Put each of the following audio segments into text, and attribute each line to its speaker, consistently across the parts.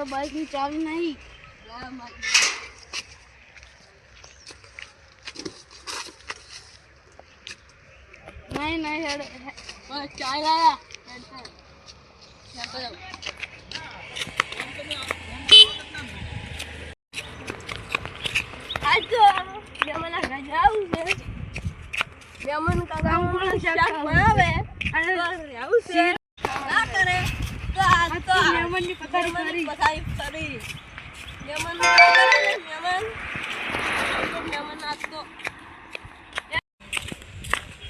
Speaker 1: આપણે બાઈક ની ચાવી નહીં. નહીં હેડ બસ ચાય લાયા. આજ તો જમવાના રજા આવું છે. જમવાનું કામ શાક બનાવે અને આવું છે ના કરે તો આજ તો જમવાની પથારી કરી જમવાનું કરે જમવાનું આજ તો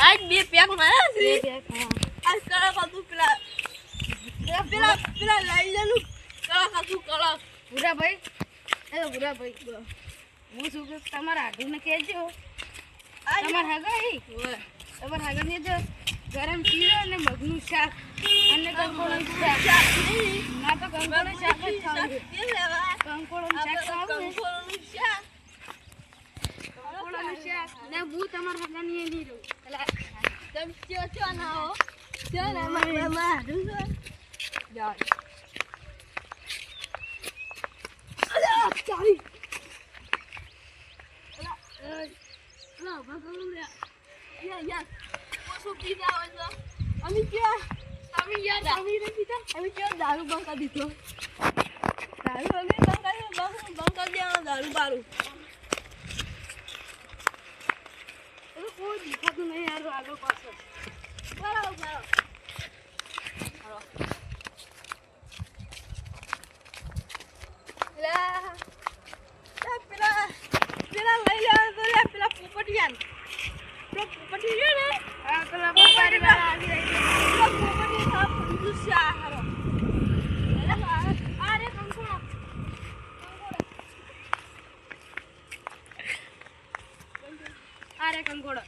Speaker 1: આજ બે પેક મારા છે. આજ કળા ખાતું પેલા લઈ લેલું કળા ખાતું કળા ભૂરાભાઈ ભૂરાભાઈ હું શું કે તમારા હાડુને કહેજો તમારા હાગા ને ગરમ ચીરો અને મગનું શાક અને કંકોળનું શાક ના તો કંકોળનું શાક જ ખાવું કંકોળનું શાક ખાવું ને હું તમારા હાગા ની નહીં રહું તમે ચો ના હો ચો ને મારા હાડું જાઓ ચાલી દારૂ બંકા દીધો દારૂ બારું કોઈ દેખાતું નહીં યાર આગળ પાછળ બરાબર પેલા લઈ લેવા તો પેલા પોપટિયા પોપટી છે ને આ પેલા પોપટી વાળા આવી રહી છે પોપટી સાફ દુસ્યા હારો અરે કંકોડો અરે કંકોડો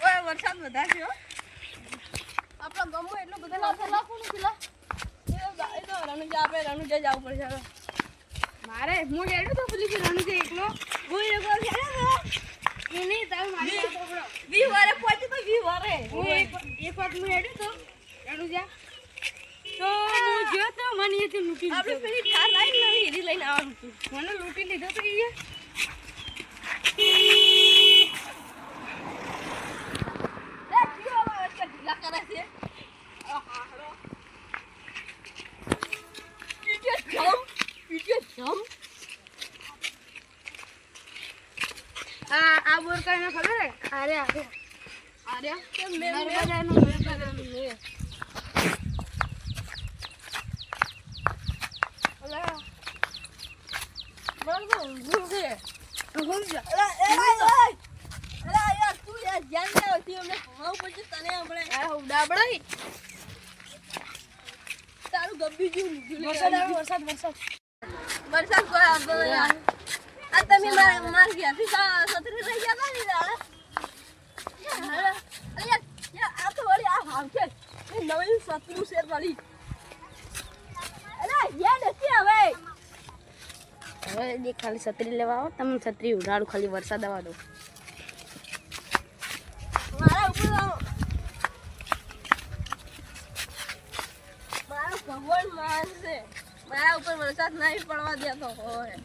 Speaker 1: ઓય વરસાદ વધારે છે હો આપણો ગમો એટલો બધો લાખોનું પેલા એ તો રણુજા આપણે રણુજા જવું પડશે હવે મારે હું હેડું તો પેલી કે રણુજા એકલો હું એકલો હેડ્યો એ નહીં તાવ મારી પકડો 20 વારે પહોંચ્યો તો 20 વારે હું એક વાર હું હેડ્યો તો રણુજા તો હું જો તો મને એથી લૂટી આપણે પેલી કાર લાઈન નવી હીરી લઈને આવવાનું હતું મને લૂટી લીધો તો એ આ બોર કઈને ખબર હે આરે કે નર્મદાનો મેં અલા બોલ ભૂલ ગયે ભૂલ જા અલા યાર તું યાર ધ્યાન દે હતી અમને ખાવ પછી તને આપણે આ ઉડાબડાઈ તારું ગબ્બી જેવું વરસાદ કોઈ આવતો નહીં યાર આ તમે માર ગયા સતરી રહી ગયા ને યાર આ તો વળી આ હાવ છે એ નવી સતરું શેર વાળી અરે યાર નથી હવે જે ખાલી છત્રી લેવા આવો તમે છત્રી ઉડાડું ખાલી વરસાદ આવવા દો મારા ઉપર મારા ભગવાન માનશે મારા ઉપર વરસાદ નહીં પડવા દેતો હોય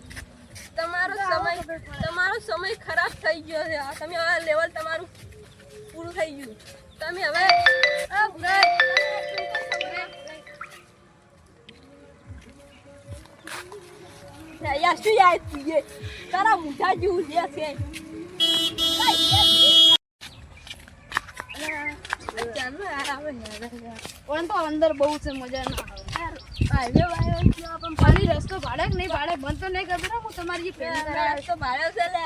Speaker 1: તમારો સમય ખરાબ થઈ ગયો છે તમે હવે લેવલ તમારું પૂરું થઈ ગયું તમે હવે યાર શું યાર તું તારા મોઢા જેવું જે છે તો અંદર બહુ છે મજા ના આવે પાણી રસ્તો ભાડે કે નહીં ભાડે બંધ તો નહીં કરતો હું તમારી રસ્તો ભાડે છે લે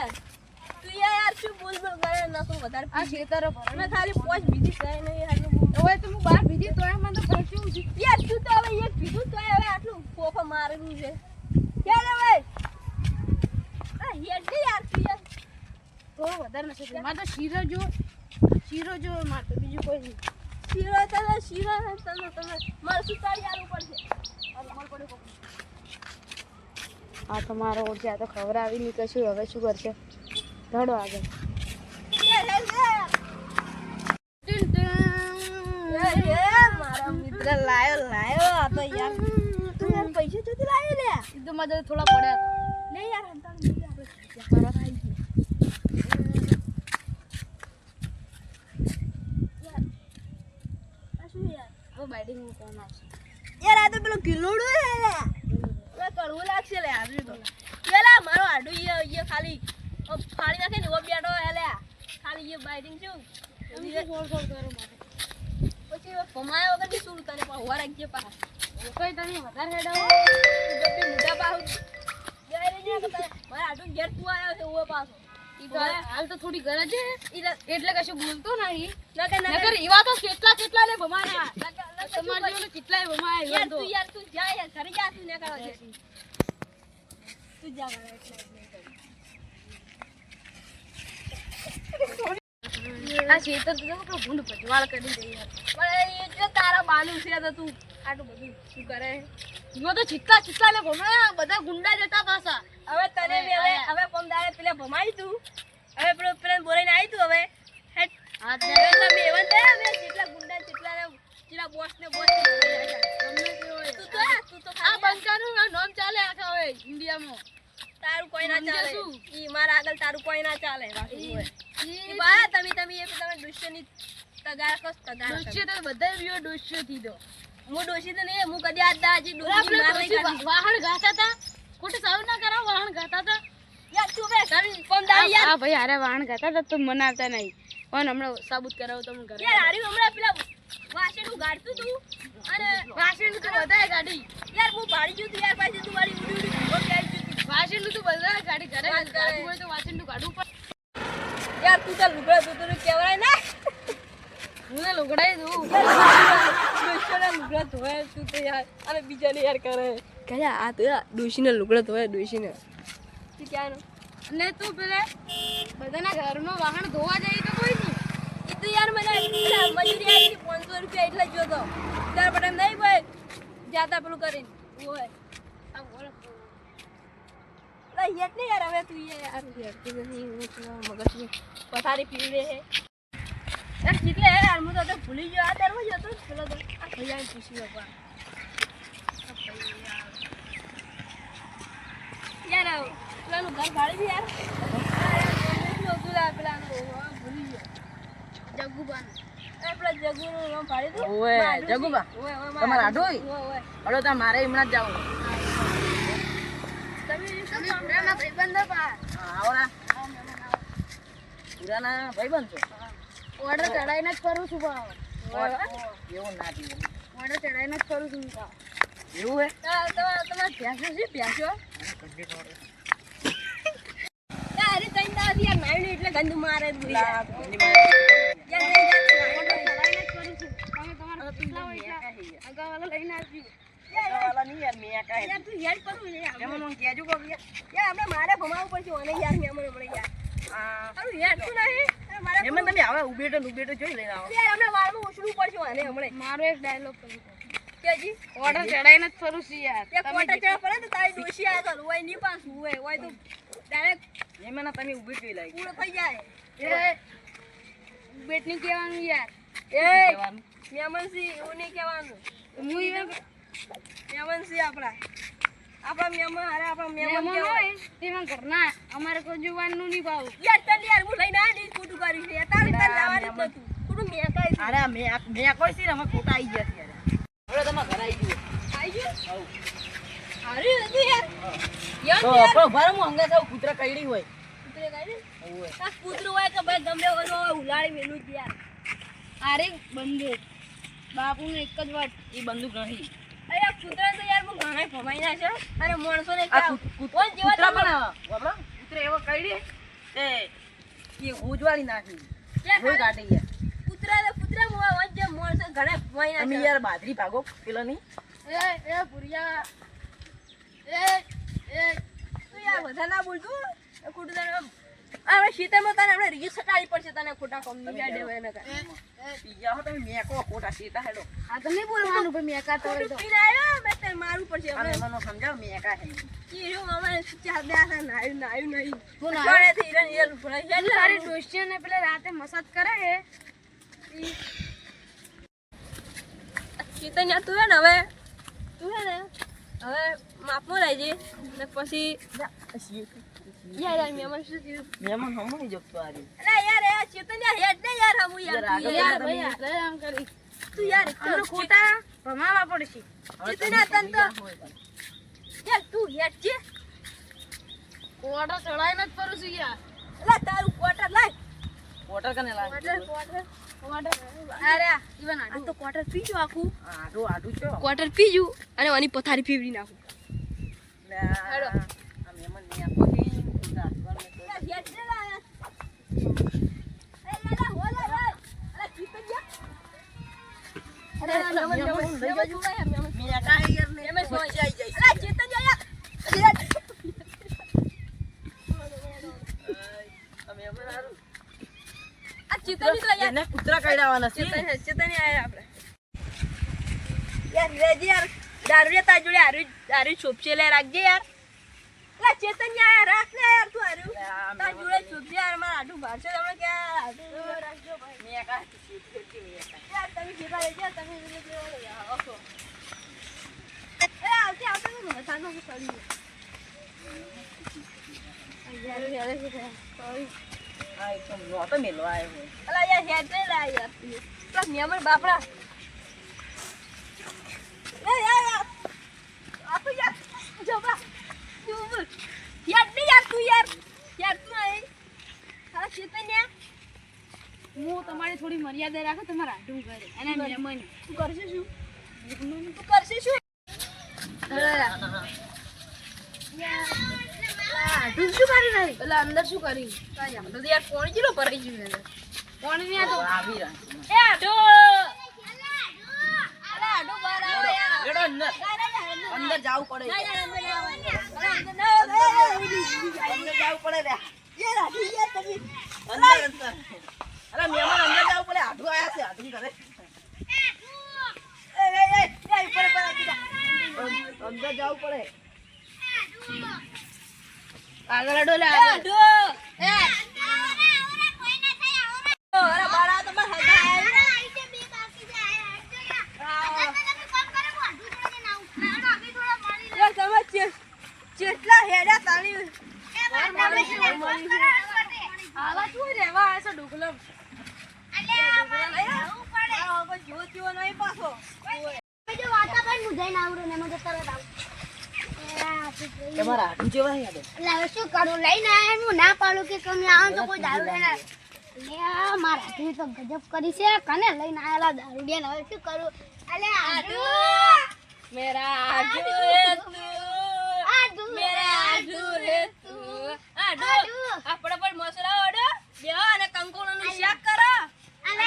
Speaker 1: તું યાર શું બોલ કરે નતો વધારે આ ખેતરો ભરે ખાલી પોચ બીજી કઈ નહીં યાર હવે તો હું બહાર બીજી તો મને તો ખર્ચું છે યાર તું તો હવે એક બીજું તો હવે આટલું ફોફા મારેલું છે કે લે ભાઈ આ હેડ યાર તું યાર તો વધારે નથી મારે તો શીરો જો મારે તો બીજું કોઈ નહીં શીરો તમે મારે સુતારી આલું પડશે આ તો મારો ઓળખે આ તો ખબર આવી નહીં કશું હવે શું કરશે ધડો આગળ અરે લાયો આ તો યાર તું યાર પૈસા જોતી લાયો લે એ તો મારે થોડા પડ્યા લે યાર હંતા આપણે પરત આવી યાર આ શું યાર ઓ બાઈડિંગ નું કોણ આવશે યાર આ તો પેલો કિલોડો હે લે હવે કરવું લાગશે લે આવી તો પેલા મારો આડુ એ ખાલી ફાડી નાખે ને ઓ બેડો હે લે ખાલી એ બાઈડિંગ છું છોડ કરો મારે પછી કમાય વગર ની શું તને હોવા રાખજે પા કોઈ તને વધારે હેડાવો જબી મુડા પાહુ ગેર ને કે મારા આડુ ગેર તું આયો છે ઓ પાછો ઈ તો હાલ તો થોડી ગરજ છે એટલે કશું બોલતો નહીં નકર ઈવા તો કેટલા ને ભમાયા તમાર જેવો કેટલાય ભમાયા યાર તું જા યાર ઘરે જા તું ને કરો છે તું જા ઘરે એટલે આ શેતર તો કે ભૂંડ ભજવાળ કરી દે યાર પણ એ જો તારા બાનું છે તો તું આટલું બધું શું કરે ઈવો તો ચિત્તા લે ભમાયા બધા ગુંડા જતા પાછા હવે તને હવે પમદારે પેલે ભમાઈ તું હવે પેલે બોલાઈને આવી તું હવે હા તે એટલે બેવન તે હવે કેટલા ગુંડા કેટલા બોસ ને બોસ તમને તું તો આ બંકાનું નામ ચાલે આખા હવે ઇન્ડિયામાં તારું કોઈ ના ચાલે ઈ મારા આગળ તારું કોઈ ના ચાલે બાકી હોય ઈ બા તમે તમે દુષ્યની તગાર કસ તગાર દુષ્ય તો બધા વિયો દુષ્ય થી દો હું દોશી તો નહીં હું કદી આજ દાજી દોશી માર નહીં કરી વાહણ ગાતા તા ખોટું સાવ ના કરાવ વાહણ ગાતા તા યાર તું બે તારી પમદારી યાર હા ભાઈ અરે વાહણ ગાતા તા તું મનાવતા નહીં પણ હમણાં સાબુત કરાવ તો હું કરે યાર હારી હમણાં પેલા વાસેનું ગાડતું તું અને વાસેનું તો બધાય ગાડી યાર હું ભાડી જું તું યાર પાછી તું વાળી ઉડી ઓકે આવી જું વાસેનું તો બધાય ગાડી ઘરે ગાડી હોય તો વાસેનું ગાડું પર યાર તું તો લુગડા તું કેવરાય ના હું તો લુગડાઈ દઉં દોશીના લુગડા ધોય તું તો યાર અરે બીજાને યાર કરે કયા આ તો દોશીના લુગડા ધોય દોશીને તું ક્યાંનો અને તું પેલે બધાના ઘરમાં વાહન ધોવા જાય તો કોઈ નહીં એ તો યાર મને મજૂરી આવી 500 રૂપિયા એટલે જોતો ત્યાર પર એમ નહીં ભાઈ જાતા પેલું કરીને ઓય આ બોલ લા હેટ ને યાર હવે તું યાર હેટ કે નહીં મગજ પથારી પીવડે હે યાર કેટલે યાર હું તો ભૂલી ગયો આ દરવો જતો પેલો તો આ ભૈયાને પૂછી બાપા યાર પેલાનું ઘર ભાડી યાર પેલાનું ભૂલી ગયો જગુબાનું પેલા જગુનું નામ ભાડી દો ઓએ જગુબા તમાર આડોઈ હળો તા મારે હમણાં જ જાવું તમે પુરાના ભાઈબંધ પા આવરા પુરાના ભાઈબંધ છો ઓર્ડર ચડાઈને જ કરું છું ભાવ એવું ના દીધું ઓર્ડર ચડાઈને જ કરું છું ભાવ એવું હે તમાર ભેંસો છે ભેંસો યાર એ તઈ દા યાર નાઈને એટલે ગંદ મારે જ યાર ચડાઈને જ કરું છું તમે તમારા પિછલા હોય એટલે અગાવાલા લઈને આવજો અગાવાલા નહીં યાર મે કાય યાર તું યાર કરું લે એમનો કેજો કો યાર આપણે મારે ભમાવું પડશે ઓને યાર મે મને પડે યાર અરે યાર તું નહીં એમાં તમે આવા ઉબેટો જોઈ લઈને આવો યાર આપણે વાળમાં ઉછળવું પડશે આને હમણે મારો એક ડાયલોગ કહું કેજી ઓર્ડર ચડાઈને જ ફરું છું યાર તે કોટા ચડા પડે તો તારી દોશી આગળ હોય ની પાછું હોય તો ડાયરેક્ટ એમાં તમે ઉબેટ જોઈ લાગી પૂરો થઈ જાય એ ઉબેટ ની કહેવાનું યાર એ મેમનસી એવું નહીં કહેવાનું હું મેમનસી આપણા મહેમાન અરે આપણા મહેમાન હોય તેમાં ઘરના અમારે કોઈ જોવાનું નહીં ભાવ યાર ચાલ યાર હું લઈને આ નહીં ખોટું કરી છે તારે લાવવાનું જ નતું ખોટું મે કાઈ અરે મે કોઈ છે અમે ખોટા આવી ગયા છે હવે તમાર ઘર આવી ગયું અરે યાર તો આપણો ભરમ અંગે સૌ કૂતરા કઈડી હોય કૂતરે કઈડી ઓય આ કૂતરું હોય કે ભાઈ ગમે હોય ઉલાડી મેલું જ યાર અરે બંદૂક બાપુને એક જ વાત એ બંદૂક નહીં અરે કૂતરા તો યાર હું ઘણા ભમાઈ ના છે અરે માણસોને કોણ જેવા પણ આપડો કૂતરા એવો કઈડી તે એ હોજવાળી નાખી હોય કાઢી યાર કૂતરા મોવા વજે માણસો ઘણા ભમાઈ ના અમે યાર બાદરી ભાગો પેલો ની એ પુરિયા તું યાર બધા ના બોલતું કૂતરા હવે શીતળમાં તને આપણે રીસ સટાડી પડશે તને ખોટા કોમ ની ગાડે હોય ને કાય પીજા હો તમે મેકો ખોટા સીતા હેડો આ તો નહીં બોલવાનું ભાઈ મેકા તો પીને આવ્યો મે તને મારું પડશે હવે મને સમજાવ મેકા હે ઈ જો અમારે ચાર દાસા નાયું નહીં હું નાડે થી ઈરન ઈર ભરાઈ જાય તારી દોસ્તી ને પેલે રાતે મસાજ કરે હે ઈ ચેતન્યા તું હે ને હવે માપમાં રહેજે ને પછી યાર મેમન શું થયું
Speaker 2: મેમન હમણાં જતો આરી
Speaker 1: અલા યાર ચેતન્યા હેડ ને યાર હમુ યાર ભાઈ આમ કરી તું યાર તો ખોટા ભમાવા પડશે ચેતન્યા તન તો યાર તું હેડ છે કોટર ચડાઈને જ ફરું છું યાર અલા તારું કોટર લાય
Speaker 2: વોટર કને લાગે
Speaker 1: કોટર અરે ઈવન આ તો કોટર પીજો આખું
Speaker 2: આડું છો
Speaker 1: કોટર પીજુ અને આની પથારી ફેવરી નાખું
Speaker 2: હેડો આ મેમન ની આપો ની ઉડા
Speaker 1: યાર હેડ ને લાય એ લા હોલે ભાઈ અલા ચેતન્યા અરે
Speaker 2: મિયા કાઈ યાર ને
Speaker 1: મેમન સોય
Speaker 2: જાય જાય
Speaker 1: અલા ચેતન્યા યાર
Speaker 2: મેમન હારું
Speaker 1: આ ચેતન્યા તો યાર
Speaker 2: એને કૂતરા કાઢવાના છે
Speaker 1: ચેતન્યા આયા આપણે યાર રેજી યાર દારૂ તા જોડે આરી છોપચે લે રાખજે યાર લા ચેતન્યા આયા રાખ ને યાર તું આરું તા જોડે છોપચે યાર મારા આડું ભાષે તમે કે આડું રાખજો ભાઈ
Speaker 2: મિયા કા છે મિયા
Speaker 1: યાર તમે ભેગા રહેજો તમે ઓકો એ આવતી તો સાનો સડી યાર સોરી
Speaker 2: આ એક નોતો મેલવા આવ્યો
Speaker 1: અલા યાર હેડ ને લા યાર પ્લસ નિયમન બાપડા એ યાર આપો યાર જબા તું યાર ને યાર તું યાર તું આય હા ચેતન્યા હું તમારી થોડી મર્યાદા રાખો તમારા આડું કરે અને મહેમાન તું કરશે શું આડું શું કરી નહીં એટલે અંદર શું કરી તો યાર કોણ જેલો ભરાઈ ગયું અંદર કોણ ને આ તો
Speaker 2: આવી રહ્યા
Speaker 1: એ આડો અરે આડો બહાર આવો યાર
Speaker 2: લેડો અંદર જાવું પડે
Speaker 1: ના યાર અંદર ના આવો
Speaker 2: અંદર જાવું પડે રે
Speaker 1: યાર આડો યાર તમે
Speaker 2: અંદર અરે મેમન અંદર જાવું પડે આઢું આયા છે આઢું કરે
Speaker 1: એ ઉપર
Speaker 2: અંદર જાવું પડે
Speaker 1: આગળ આડો લે આડો એ અરે બાળા તો બસ હગા આયા તમે ચેટલા હેડા તાણી આવા તું રેવા આસો ઢોકલમ
Speaker 2: તમારા આઢું જેવા હે યાદ
Speaker 3: શું કરું લઈને આયા હું ના પાડું કે તમે આવો તો કોઈ દારૂ લઈને મારા થી તો ગજબ કરી છે કને લઈને આયેલા દારૂ બેન હવે શું કરું અલે આડુ
Speaker 1: મેરા આડુ હે તું
Speaker 3: આડુ
Speaker 1: મેરા આડુ હે તું આડુ આપણે પણ મસરા ઓડો બેહો અને કંકોળોનું શાક કરો
Speaker 3: અલે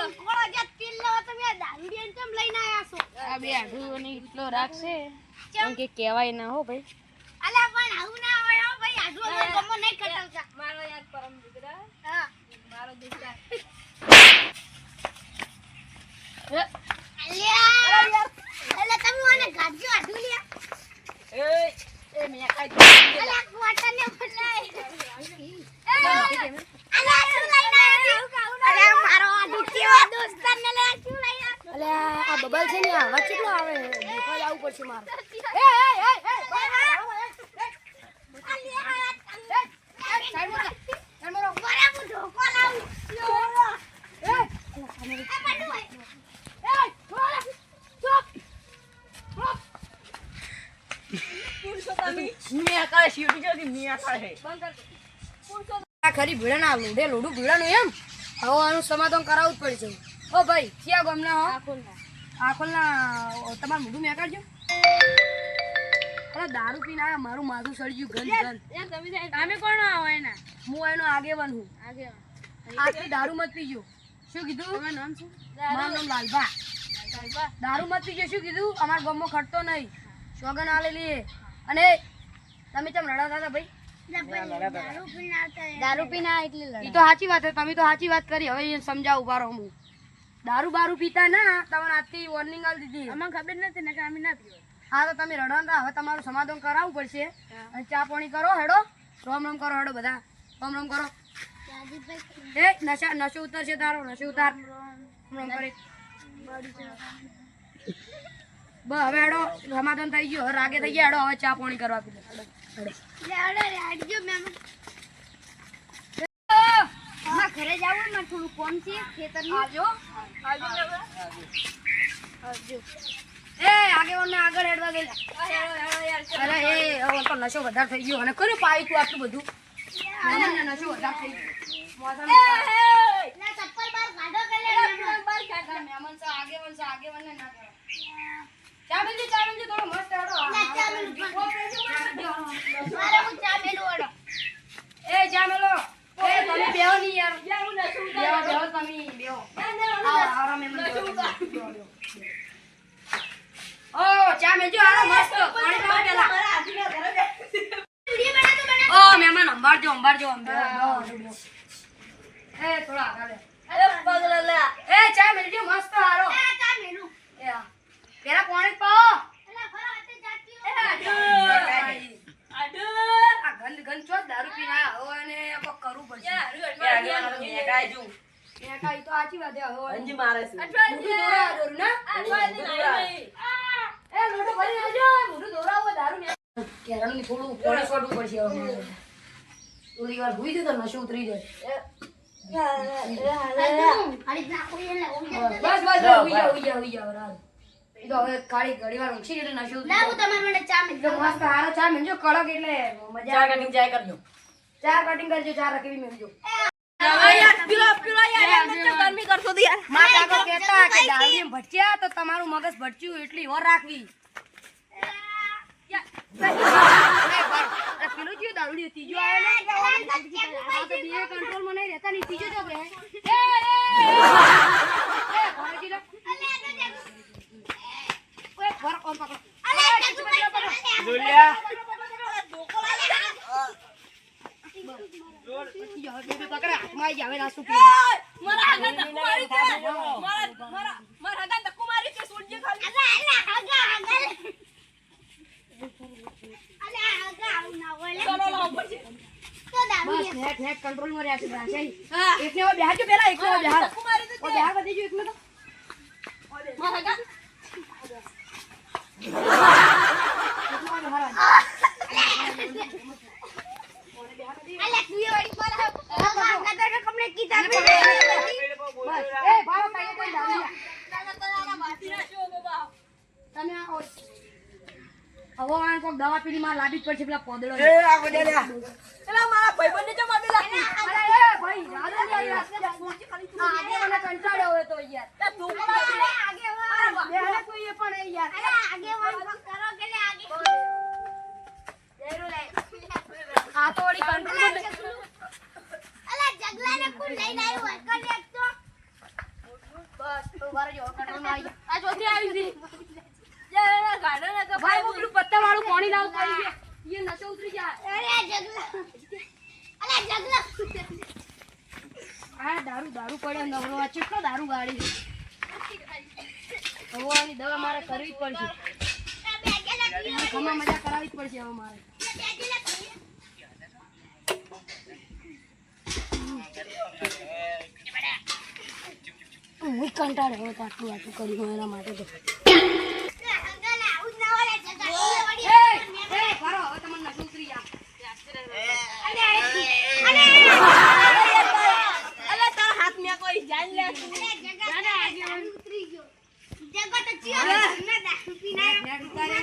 Speaker 3: કંકોળો જે તિલ લો તમે દારૂ બેન કેમ લઈને આયા છો
Speaker 1: આ બે આડુ ને એટલો રાખશે કેમ કે કહેવાય ના હો ભાઈ
Speaker 3: અલે પણ આવું ના હોય હો ભાઈ આડુ અમે ગમો નહીં કટાવતા
Speaker 1: મારો યાર પરમ દીકરા
Speaker 3: હા
Speaker 1: મારો દીકરા
Speaker 3: અલ્યા અલે તમે મને ગાડજો આડુ લ્યા
Speaker 2: એ મિયા કાઈ
Speaker 3: અલે ક્વાર્ટર ને બોલાય અલે શું લઈને આવ્યો અલે મારો આડુ કેવો દોસ્તાર ને લે શું લઈને
Speaker 1: અલે આ બબલ છે ને આવા કેટલો આવે દેખવા જવું પડશે મારે
Speaker 2: મિયા કાઈ શીટી જોતી મિયા કાઈ
Speaker 1: આ ખરી ભીડાના લોડે લોડું ભીડાનું એમ હવે આનું સમાધાન કરાવવું જ પડશે ઓ ભાઈ ક્યાં ગામના હો આખોલના તમારું મોઢું મેકાડજો અરે દારૂ પીને આયા મારું માથું સળજ્યું ગંધ તમે કોણ આવો એના હું એનો આગેવાન હું આટલી દારૂ મત પીજો શું કીધું તમારું નામ શું મારું નામ લાલભા દારૂ મત પીજો શું કીધું અમારા ગામમાં ખટતો નહીં સોગન આલેલી અને તમે ચમ રડાતા હતા ભાઈ દારૂ પીના એટલે ઈ તો સાચી વાત છે તમે તો સાચી વાત કરી હવે એ સમજાવું પારો હું દારૂ બારૂ પીતા ના તમને આજથી વોર્નિંગ આલી દીધી અમને ખબર નથી ને કે અમે ના પીવો હા તો તમે રડતા હવે તમારું સમાધાન કરાવવું પડશે અને ચા પાણી કરો હેડો રોમ રોમ કરો હેડો બધા રોમ રોમ કરો એ નશો ઉતરશે તારો નશો ઉતાર રોમ રોમ કરે બસ હવે હેડો સમાધાન થઈ ગયું હવે રાગે થઈ ગયા હેડો હવે ચા પાણી કરવા પીધે
Speaker 3: ઘરે જવું ને થોડું કોમ છે ખેતરમાં
Speaker 1: આવજો એ આગેવાનને આગળ હેડવા ગયેલા અરે એ હવે તો નશો વધારે થઈ ગયો અને કર્યું પાયું તું આટલું બધું મહેમાનને નશો વધારે થઈ ગયો
Speaker 3: ચપ્પલ બાર કાઢો કે લે
Speaker 1: મહેમાન છે આગેવાનને ના કરે ચા મેલજો થોડો મસ્ત હેડો
Speaker 3: મારે હું ચા મેલું ઓડો
Speaker 1: એ ચા મેલો એ તમે બેહો ની યાર બેહો તમે બેહો આવો મહેમાન ઓ ચા મેલજો આવો મસ્ત પાણી પીવા પેલા ઓ મહેમાન અંબારજો એ થોડા આગળ એ ચા મેલજો મસ્ત હારો
Speaker 3: ચા મેલું
Speaker 1: એ હા પેલા પાણી પાઓ
Speaker 3: એલા ફરા હાથે જાતી
Speaker 1: આ ગંધ ચો દારૂ પીને આવો અને કોક કરવું પડશે મેકાઈ તો આચી વાત હવે
Speaker 2: અંજી મારે છે
Speaker 1: મોઢું દોરાવો ને એ લોટો ભરી આવજો મોઢું દોરાવો દારૂ ને કેરણની થોડું પાણી છોડવું પડશે હવે થોડી વાર ભૂઈ દે તો નશો ઉતરી જાય
Speaker 3: ખાલી ના કોઈ એટલે
Speaker 1: બસ ઉઈ જાવ રાત એ તો હવે ખાલી ઘડી વાર ઊંચી એટલે નશો ઉતરી
Speaker 3: ના હું તમારા માટે ચા મેલું
Speaker 1: જાય મસ્ત હારો ચા મેલજો કડક એટલે મજા
Speaker 2: ચા કટિંગ ચાય કરજો
Speaker 1: ચાર કટિંગ કરજો ચાર રકેવી મેલજો
Speaker 2: ગરમી કરશો તો યાર
Speaker 1: માં કાકો કહેતા કે દારૂ ભટક્યા તો તમારું મગજ ભટક્યું એટલી ઓર રાખવી પેલું કયું દારૂ ત્રીજો આવ્યો ને બે કંટ્રોલ માં નહીં રહેતા નહીં ત્રીજો જો બે હાથમાં જ આવે ના શું કંટ્રોલ માં રહ્યા છે એકને બેહાડજો પેલા એકને બેહાડ બેહાડ વધી ગયું એકને તો દવા પીની માં લાવી જ પડશે પેલા પોદળો
Speaker 2: મારા ભાઈબંધને જમા પેલા
Speaker 1: ભાઈ મને કંટાળ્યો હોય તો યાર આ તો ઓડી કંટ્રોલ બસ તો બારે જો કંટ્રોલ માં આવી આ ચોથી આવી હતી ભાઈ હું પેલું પત્તા વાળું પાણી લાવ તો એ નશો ઉતરી જાય આ દારૂ પડે નવરો આ કેટલો દારૂ ગાડી હવે આની દવા મારે કરવી જ પડશે ઘરમાં મજા કરાવવી જ પડશે હવે મારે હું કંટાળે હવે આટલું કર્યું એના માટે તો
Speaker 3: જગત